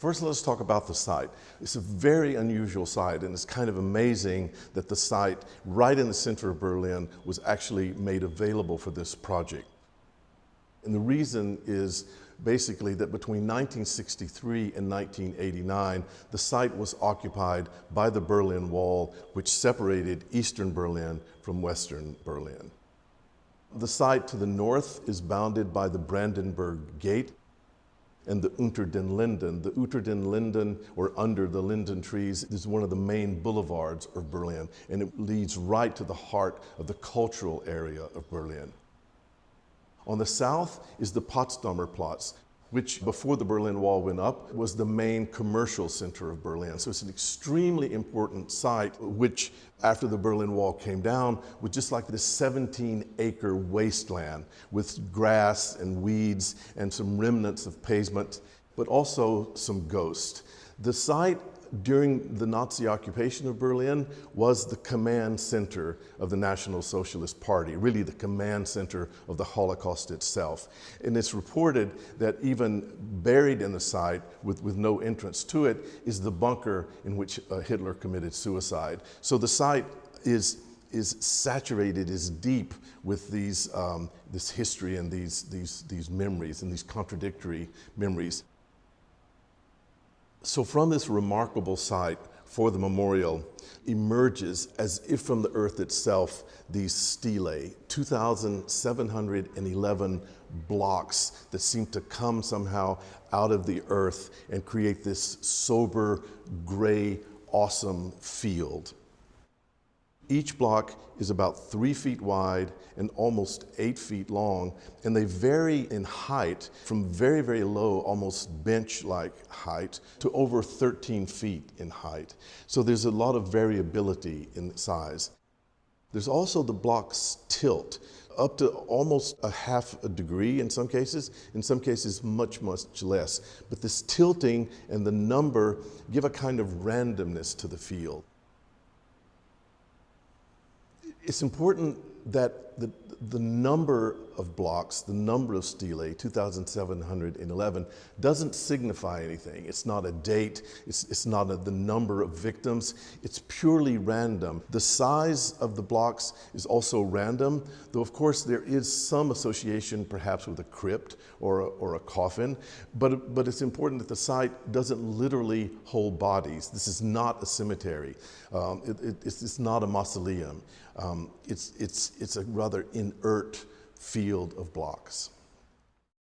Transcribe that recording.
First, let's talk about the site. It's a very unusual site, and it's kind of amazing that the site right in the center of Berlin was actually made available for this project. And the reason is basically that between 1963 and 1989, the site was occupied by the Berlin Wall, which separated Eastern Berlin from Western Berlin. The site to the north is bounded by the Brandenburg Gate and the Unter den Linden. The Unter den Linden, or under the linden trees, is one of the main boulevards of Berlin, and it leads right to the heart of the cultural area of Berlin. On the south is the Potsdamer Platz, which before the Berlin Wall went up was the main commercial center of Berlin. So it's an extremely important site, which after the Berlin Wall came down was just like this 17-acre wasteland with grass and weeds and some remnants of pavement, but also some ghosts. The site during the Nazi occupation of Berlin was the command center of the National Socialist Party, really the command center of the Holocaust itself. And it's reported that even buried in the site with no entrance to it is the bunker in which Hitler committed suicide. So the site is saturated, is deep with this history and these memories and these contradictory memories. So from this remarkable site for the memorial emerges, as if from the earth itself, these stelae, 2,711 blocks that seem to come somehow out of the earth and create this sober, gray, awesome field. Each block is about 3 feet wide and almost 8 feet long, and they vary in height from very, very low, almost bench-like height, to over 13 feet in height. So there's a lot of variability in size. There's also the block's tilt, up to almost a half a degree in some cases much, much less. But this tilting and the number give a kind of randomness to the field. It's important that the number of blocks, the number of stelae, 2,711, doesn't signify anything. It's not a date, it's not the number of victims, it's purely random. The size of the blocks is also random, though of course there is some association perhaps with a crypt or a coffin, but it's important that the site doesn't literally hold bodies. This is not a cemetery. It's not a mausoleum. It's a rather inert field of blocks.